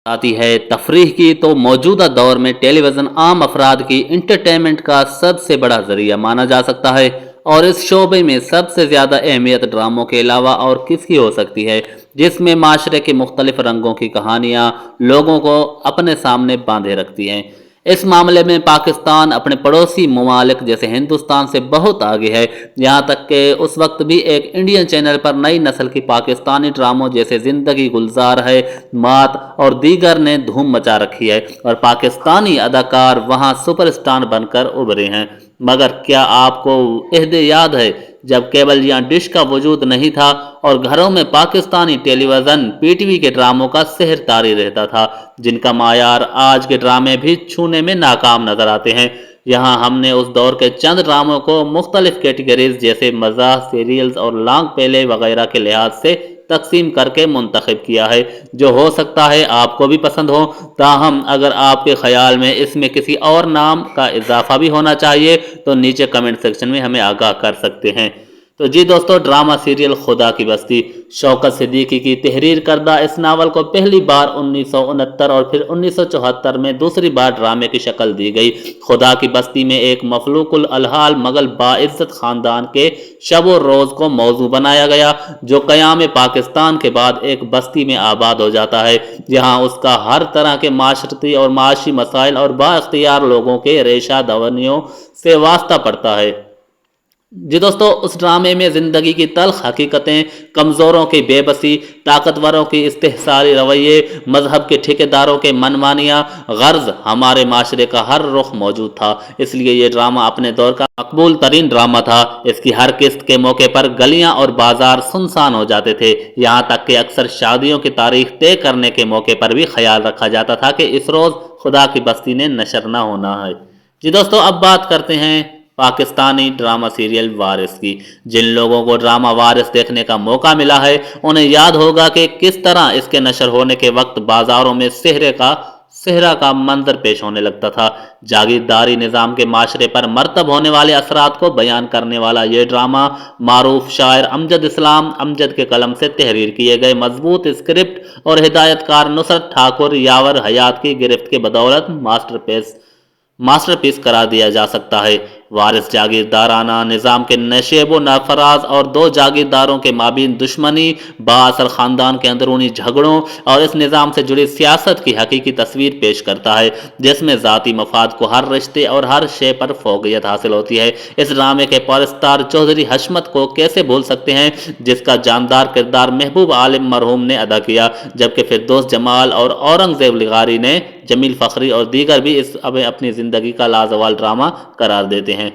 आती है तफरीह की, तो मौजूदा दौर में टेलीविज़न आम अफराद की इंटरटेनमेंट का सबसे बड़ा ज़रिया माना जा सकता है। और इस शोबे में सबसे ज़्यादा अहमियत ड्रामों के अलावा और किसकी हो सकती है, जिसमें माशरे के मुख्तलिफ रंगों की कहानियाँ लोगों को अपने सामने बांधे रखती हैं। इस मामले में पाकिस्तान अपने पड़ोसी ममालिक जैसे हिंदुस्तान से बहुत आगे है। यहाँ तक कि उस वक्त भी एक इंडियन चैनल पर नई नस्ल की पाकिस्तानी ड्रामों जैसे ज़िंदगी गुलजार है, मात और दीगर ने धूम मचा रखी है और पाकिस्तानी अदाकार वहाँ सुपरस्टार बनकर उभरे हैं। मगर क्या आपको अहद याद है जब केबल या डिश का वजूद नहीं था और घरों में पाकिस्तानी टेलीविज़न पीटीवी के ड्रामों का सहर तारी रहता था, जिनका मायार आज के ड्रामे भी छूने में नाकाम नजर आते हैं। यहाँ हमने उस दौर के चंद ड्रामों को मुख्तलिफ कैटेगरीज जैसे मज़ाह, सीरियल्स और लॉन्ग प्ले वगैरह के लिहाज से तकसीम करके मुंतखब किया है, जो हो सकता है आपको भी पसंद हो। ताहम अगर आपके ख्याल में इसमें किसी और नाम का इजाफा भी होना चाहिए तो नीचे कमेंट सेक्शन में हमें आगाह कर सकते हैं। तो जी दोस्तों, ड्रामा सीरियल खुदा की बस्ती शौकत सिद्दीकी की तहरीर करदा इस नावल को पहली बार 1969 और फिर 1974 में दूसरी बार ड्रामे की शक्ल दी गई। खुदा की बस्ती में एक मफलूकुल अलहाल मगल बाइज्जत खानदान के शब व रोज़ को मौजू बनाया गया, जो क़याम पाकिस्तान के बाद एक बस्ती में आबाद हो जाता है, जहाँ उसका हर तरह के माशरती और माशी मसाइल और बाख्तियार लोगों के रेशा दवनियों से वास्ता पड़ता है। जी दोस्तों, उस ड्रामे में ज़िंदगी की तल्ख हकीकतें, कमज़ोरों की बेबसी, ताकतवरों की इस्तेहसारी रवैये, मजहब के ठेकेदारों के मनमानियाँ, गर्ज हमारे माशरे का हर रुख मौजूद था। इसलिए ये ड्रामा अपने दौर का मकबूल तरीन ड्रामा था। इसकी हर किस्त के मौके पर गलियाँ और बाजार सुनसान हो जाते थे। यहाँ तक कि अक्सर शादियों की तारीख तय करने के मौके पर भी ख्याल रखा जाता था कि इस रोज़ खुदा की बस्ती ने नशर न होना है। जी दोस्तों, अब बात करते हैं पाकिस्तानी ड्रामा सीरियल वारिस की। जिन लोगों को ड्रामा वारिस देखने का मौका मिला है उन्हें याद होगा कि किस तरह इसके नशर होने के वक्त बाजारों में सेहरा का मंजर पेश होने लगता था। जागीरदारी निज़ाम के माशरे पर मरतब होने वाले असरात को बयान करने वाला ये ड्रामा मारूफ शायर अमजद इस्लाम अमजद के कलम से तहरीर किए गए मजबूत स्क्रिप्ट और हिदायतकार नुसरत ठाकुर यावर हयात की गिरफ्त के बदौलत मास्टरपीस करार दिया जा सकता है। वारिस जागीरदाराना निज़ाम के नशेब व नफराज और दो जागीरदारों के माबीन दुश्मनी, बाअसर ख़ानदान के अंदरूनी झगड़ों और इस निज़ाम से जुड़ी सियासत की हकीकी तस्वीर पेश करता है, जिसमें ज़ाती मफाद को हर रिश्ते और हर शे पर फोकियत हासिल होती है। इस ड्रामे के परस्तार चौधरी हशमत को कैसे भूल सकते हैं, जिसका जानदार किरदार महबूब आलिम मरहूम ने अदा किया, जबकि फिरदौस जमाल और औरंगजेब लिगारी ने जमील फ़खरी और दीगर भी इस अपनी ज़िंदगी का लाजवाल ड्रामा करार देते हैं।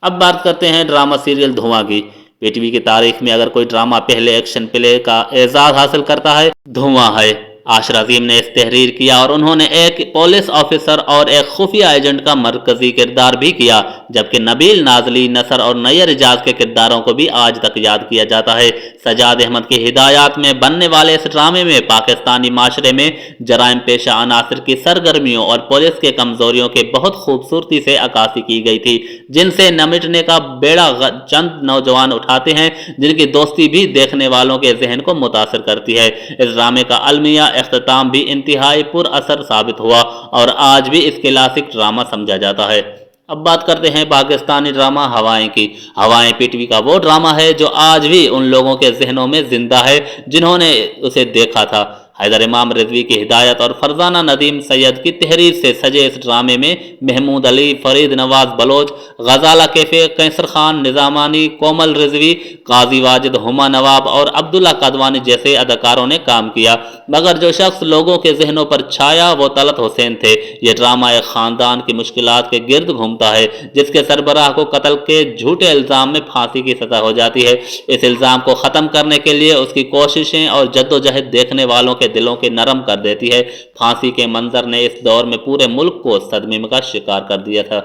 अब बात करते हैं ड्रामा सीरियल धुआं की। पीटीवी की तारीख में अगर कोई ड्रामा पहले एक्शन प्ले का एजाज़ हासिल करता है, धुआं है। आशर अजीम ने इस तहरीर किया और उन्होंने एक पुलिस ऑफिसर और एक खुफिया एजेंट का मरकजी किरदार भी किया, जबकि नबील नाजली, नसर और नैयर इजाज के किरदारों को भी आज तक याद किया जाता है। सजाद अहमद की हिदायत में बनने वाले इस ड्रामे में पाकिस्तानी माशरे में जराइम पेशा अनासर की सरगर्मियों और पुलिस के कमजोरियों के बहुत खूबसूरती से अक्कासी की गई थी, जिनसे निपटने का बेड़ा चंद नौजवान उठाते हैं, जिनकी दोस्ती भी देखने वालों के जहन को मुतासर करती है। इस ड्रामे का अलमिया इख्तिताम भी इंतहाई पुर असर साबित हुआ और आज भी इस क्लासिक ड्रामा समझा जाता है। अब बात करते हैं पाकिस्तानी ड्रामा हवाएं की। हवाएं पीटीवी का वो ड्रामा है जो आज भी उन लोगों के जहनों में जिंदा है जिन्होंने उसे देखा था। हैदर इमाम रिजवी की हिदायत और फरजाना नदीम सैयद की तहरीर से सजे इस ड्रामे में महमूद अली, फरीद नवाज बलोच, गजाला कैफे, कैसर खान निजामानी, कोमल रिजवी, काजी वाजिद, हुमा नवाब और अब्दुल्ला कादवानी जैसे अदाकारों ने काम किया, मगर जो शख्स लोगों के जहनों पर छाया वो तलत हुसैन थे। यह ड्रामा एक खानदान की मुश्किलात के गिर्द घूमता है, जिसके सरबराह को कत्ल के झूठे इल्ज़ाम में फांसी की सजा हो जाती है। इस इल्ज़ाम को ख़त्म करने के लिए उसकी कोशिशें और जद्दोजहद देखने वालों के दिलों के नरम कर देती है। फांसी के मंजर ने इस दौर में पूरे मुल्क को सदमे का शिकार कर दिया था।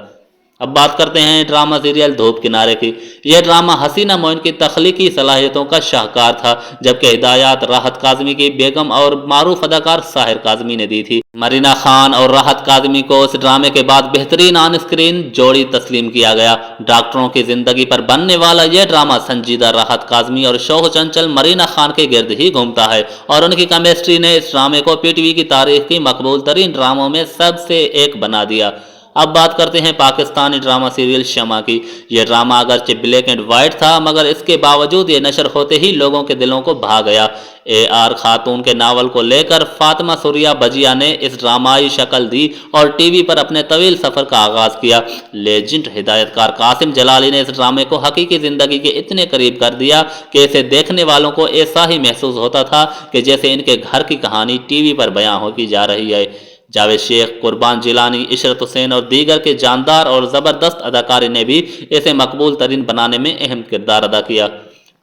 अब बात करते हैं ड्रामा सीरियल धूप किनारे की। यह ड्रामा हसीना मोइन की तख्लीकी सलाहियतों का शाहकार था, जबकि हिदायत राहत काज़मी की बेगम और मारूफ अदाकार साहिर काज़मी ने दी थी। मरीना खान और राहत काज़मी को इस ड्रामे के बाद बेहतरीन ऑन स्क्रीन जोड़ी तस्लीम किया गया। डॉक्टरों की जिंदगी पर बनने वाला यह ड्रामा संजीदा राहत काज़मी और शोह चंचल मरीना खान के गिर्द ही घूमता है और उनकी केमिस्ट्री ने इस ड्रामे को पीटीवी की तारीख की मकबूल तरीन ड्रामों में सबसे एक बना दिया। अब बात करते हैं पाकिस्तानी ड्रामा सीरियल शमा की। यह ड्रामा अगरचे ब्लैक एंड वाइट था, मगर इसके बावजूद ये नशर होते ही लोगों के दिलों को भा गया। AR खातून के नावल को लेकर फातिमा सुरिया बजिया ने इस ड्रामाई शक्ल दी और टीवी पर अपने तवील सफर का आगाज किया। लेजेंड हिदायतकार कासिम जलाली ने इस ड्रामे को हकीकी जिंदगी के इतने करीब कर दिया कि इसे देखने वालों को ऐसा ही महसूस होता था कि जैसे इनके घर की कहानी टीवी पर बयां होती जा रही है। जावेद शेख, कुर्बान जिलानी, इशरत हुसैन और दीगर के जानदार और ज़बरदस्त अदाकारी ने भी इसे मकबूल तरीन बनाने में अहम किरदार अदा किया।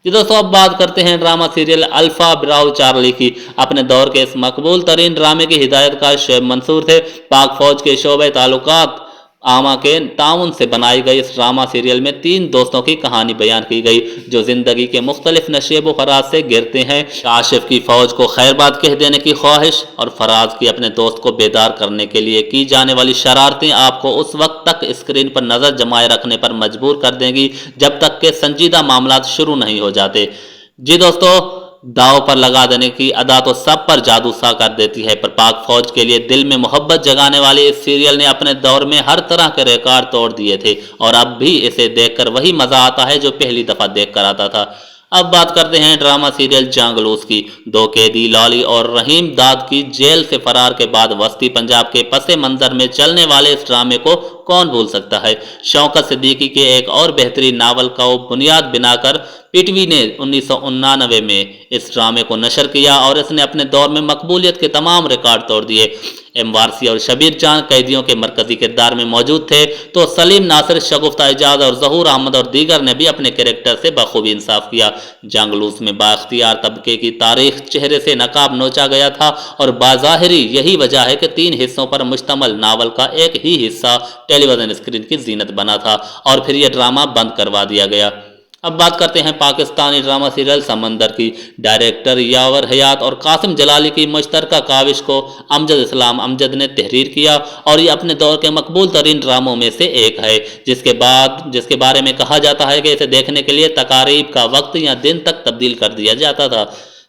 जी दोस्तों, अब बात करते हैं ड्रामा सीरियल अल्फा ब्राउ चार्ली की। अपने दौर के इस मकबूल तरीन ड्रामे के हिदायतकार शुएब मंसूर थे। पाक फौज के शोबे ताल्लुकात आमा के ताउन से बनाई गई इस ड्रामा सीरियल में 3 दोस्तों की कहानी बयान की गई जो जिंदगी के मुख्तलिफ नशेब व खराज से गिरते हैं। आशिफ की फौज को खैरबाद कह देने की ख्वाहिश और फराज की अपने दोस्त को बेदार करने के लिए की जाने वाली शरारतें आपको उस वक्त तक स्क्रीन पर नजर जमाए रखने पर मजबूर कर देंगी जब तक के संजीदा मामला शुरू नहीं हो जाते। जी दोस्तों, दाव पर लगा देने की अदा तो सब पर जादू सा कर देती है, पर पाक फौज के लिए दिल में मोहब्बत जगाने वाले इस सीरियल ने अपने दौर में हर तरह के रिकॉर्ड तोड़ दिए थे और अब भी इसे देखकर वही मजा आता है जो पहली दफा देखकर आता था। अब बात करते हैं ड्रामा सीरियल जांगलूस की। 2 कैदी लॉली और रहीम दाद की जेल से फरार के बाद वस्ती पंजाब के पसे मंजर में चलने वाले इस ड्रामे को कौन भूल सकता है। शौकत सिद्दीकी के एक और बेहतरीन नावल का बुनियाद बनाकर पीटीवी ने 1999 में इस ड्रामे को नशर किया और इसने अपने दौर में मकबूलियत के तमाम रिकॉर्ड तोड़ दिए। एम वारसी और शबीर जान कैदियों के मरकजी किरदार में मौजूद थे, तो सलीम नासिर, शगुफ्ता एजाज और जहूर अहमद और दीगर ने भी अपने कैरेक्टर से बखूबी इंसाफ किया। जांगलूस में बाख्तियार तबके की तारीख चेहरे से नकाब नोचा गया था और बाज़ाहिरी यही वजह है कि 3 हिस्सों पर मुश्तमल नावल का एक ही हिस्सा टेलीविजन स्क्रीन की जीनत बना था और फिर यह ड्रामा बंद करवा दिया गया। अब बात करते हैं पाकिस्तानी ड्रामा सीरियल समंदर की। डायरेक्टर यावर हयात और कासिम जलाली की मुश्तरका काविश को अमजद इस्लाम अमजद ने तहरीर किया और ये अपने दौर के मकबूल तरीन ड्रामों में से एक है, जिसके बारे में कहा जाता है कि इसे देखने के लिए तकारीब का वक्त या दिन तक तब्दील कर दिया जाता था,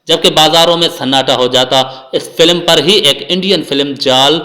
जबकि बाजारों में सन्नाटा हो जाता। इस फिल्म पर ही एक इंडियन फिल्म जाल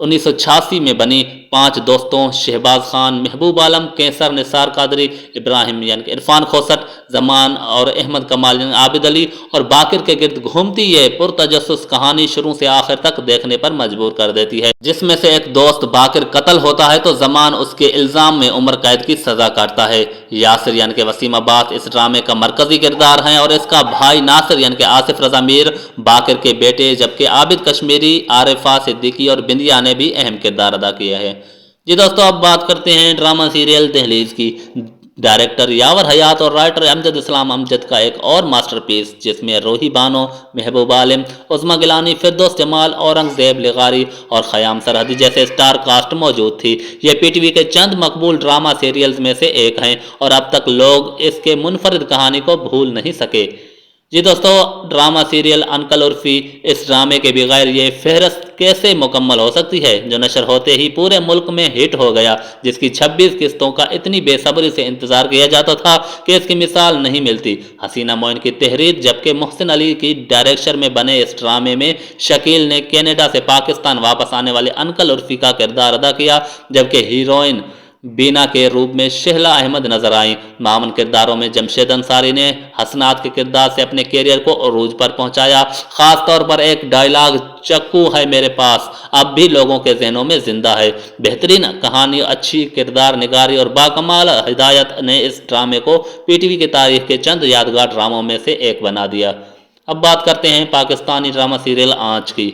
1986 में बनी। 5 दोस्तों शहबाज खान, महबूब आलम, कैसर, निसार कादरी, इब्राहिम यानी इरफान खोसट, जमान और अहमद कमाल आबिद अली और बाकिर के गिर्द घूमती ये पुरतजस्सुस कहानी शुरू से आखिर तक देखने पर मजबूर कर देती है। जिसमें से एक दोस्त बाकिर कत्ल होता है तो जमान उसके इल्जाम में उम्र कैद की सजा काटता है। यासिर यानी कि वसीम अब्बास इस ड्रामे का मरकजी किरदार है और इसका भाई नासिर यानी कि आसिफ रजा मीर बाकिर के बेटे, जबकि आबिद कश्मीरी, आरिफा सिद्दीकी और बिंदिया ने भी अहम किरदार अदा किया है। जी दोस्तों, अब बात करते हैं ड्रामा सीरियल दहलीज की। डायरेक्टर यावर हयात और राइटर अमजद इस्लाम अमजद का एक और मास्टरपीस, जिसमें रोही बानो, महबूब आलम, उस्मा गिलानी, फिरदौस जमाल, औरंगजेब लिगारी और खयाम सरहदी जैसे स्टार कास्ट मौजूद थी। यह पीटीवी के चंद मकबूल ड्रामा सीरियल्स में से एक हैं और अब तक लोग इसके मुनफरिद कहानी को भूल नहीं सके। जी दोस्तों, ड्रामा सीरियल अंकल उर्फी, इस ड्रामे के बगैर ये फहरस्त कैसे मुकम्मल हो सकती है जो नशर होते ही पूरे मुल्क में हिट हो गया, जिसकी 26 किस्तों का इतनी बेसब्री से इंतजार किया जाता था कि इसकी मिसाल नहीं मिलती। हसीना मोइन की तहरीर जबकि मोहसिन अली की डायरेक्शन में बने इस ड्रामे में शकील ने कनाडा से पाकिस्तान वापस आने वाले अंकल उर्फी का किरदार अदा किया, जबकि हीरोइन बीना के रूप में शहला अहमद नजर आई। मामन किरदारों में जमशेद अंसारी ने हसनात के किरदार से अपने कैरियर को अरूज पर पहुंचाया। खास तौर पर एक डायलॉग चक्कू है मेरे पास अब भी लोगों के जहनों में जिंदा है। बेहतरीन कहानी, अच्छी किरदार निगारी और बाकमाल हिदायत ने इस ड्रामे को पीटीवी की तारीख के चंद यादगार ड्रामों में से एक बना दिया। अब बात करते हैं पाकिस्तानी ड्रामा सीरियल आंच की।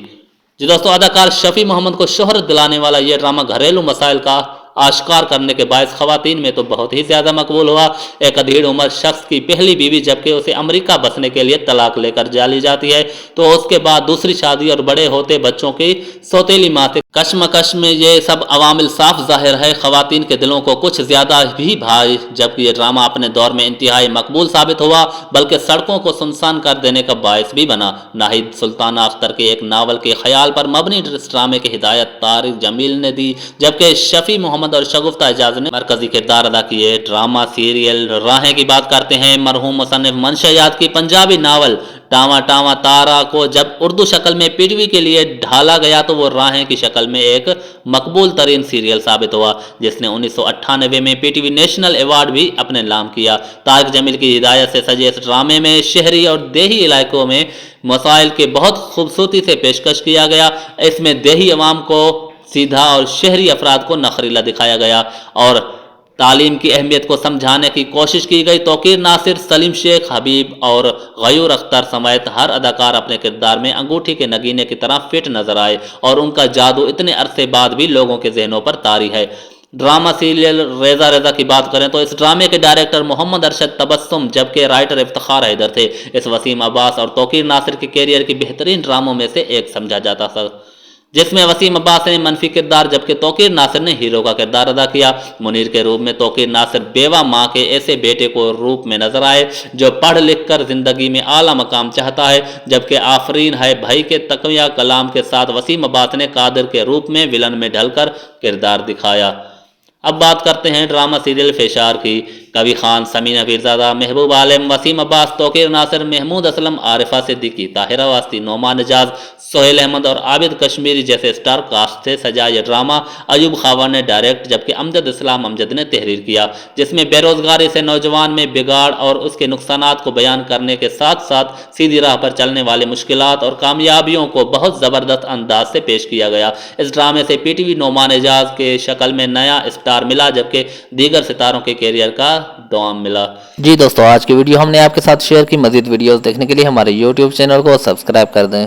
जी दोस्तों, अदाकार शफी मोहम्मद को शोहरत दिलाने वाला यह ड्रामा घरेलू मसाइल का आश्कार करने के बायस खवातीन में तो बहुत ही ज्यादा मकबूल हुआ। एक अधेड़ उम्र शख्स की पहली बीवी जबकि उसे अमेरिका बसने के लिए तलाक लेकर चली जाती है तो उसके बाद दूसरी शादी और बड़े होते बच्चों की सौतेली माँ से कश्मकश में ये सब अवामिल साफ जाहिर है, ख़वातीन के दिलों को कुछ ज़्यादा भी भाई जबकि ये ड्रामा अपने दौर में इंतहाई मकबूल साबित हुआ, बल्कि सड़कों को सुनसान कर देने का बायस भी बना। नाहिद सुल्ताना अख्तर के एक नावल के ख्याल पर मबनी इस ड्रामे की हिदायत तारिक जमील ने दी, जबकि शफी मोहम्मद और शगुफ्ता एजाज ने मरकजी किरदार अदा किए। ड्रामा सीरियल राहें की बात करते हैं। मरहूम मुसन्निफ मंशा याद की पंजाबी नावल टावा टावा तारा को जब उर्दू शक्ल में पीटीवी के लिए ढाला गया तो वो राहें की शक्ल में एक मकबूल तरीन सीरियल साबित हुआ, जिसने 1998 में पीटीवी नेशनल अवार्ड भी अपने नाम किया। तारिक जमील की हिदायत से सजे इस ड्रामे में शहरी और देही इलाकों में मसाइल के बहुत खूबसूरती से पेशकश किया गया। इसमें देही अवाम को सीधा और शहरी अफराद को नखरीला दिखाया गया और तालीम की अहमियत को समझाने की कोशिश की गई। तौकीर नासिर, सलीम शेख, हबीब और गयूर अख्तर समेत हर अदाकार अपने किरदार में अंगूठी के नगीने की तरह फिट नजर आए और उनका जादू इतने अरसे बाद भी लोगों के जहनों पर तारी है। ड्रामा सीरियल रेजा रेजा की बात करें तो इस ड्रामे के डायरेक्टर मोहम्मद अरशद तबस्सुम जबकि राइटर इफ्तिखार हैदर थे। इस वसीम अब्बास और तौकीर नासिर के कैरियर की बेहतरीन ड्रामों में से एक समझा जाता था, जिसमें वसीम अब्बास ने मनफी किरदार जबकि तौकीर नासिर ने हीरो का किरदार अदा किया। मुनीर के रूप में तौकीर नासिर बेवा माँ के ऐसे बेटे को रूप में नजर आए जो पढ़ लिख कर जिंदगी में आला मकाम चाहता है, जबकि आफरीन है भाई के तकविया कलाम के साथ वसीम अब्बास ने कादिर के रूप में विलन में ढलकर किरदार दिखाया। अब बात करते हैं ड्रामा सीरियल फेशार की। कवि खान, समीना पीरजादा, महबूब आलम, वसीम अब्बास, तौकीर नासिर, महमूद असलम, आरिफा सिद्दीकी, ताहिरा वास्ती, नोमान एजाज, सोहेल अहमद और आबिद कश्मीरी जैसे स्टार कास्ट से सजा यह ड्रामा अयूब खावर ने डायरेक्ट जबकि अमजद इस्लाम अमजद ने तहरीर किया, जिसमें बेरोजगारी से नौजवान में बिगाड़ और उसके नुकसानात को बयान करने के साथ साथ सीधी राह पर चलने वाली मुश्किलात और कामयाबियों को बहुत ज़बरदस्त अंदाज से पेश किया गया। इस ड्रामे से पीटीवी नोमान एजाज के शक्ल में नया स्टार मिला, जबकि दीगर सितारों के कैरियर का दाम मिला। जी दोस्तों, आज की वीडियो हमने आपके साथ शेयर की। मजीद वीडियोस देखने के लिए हमारे YouTube चैनल को सब्सक्राइब कर दें।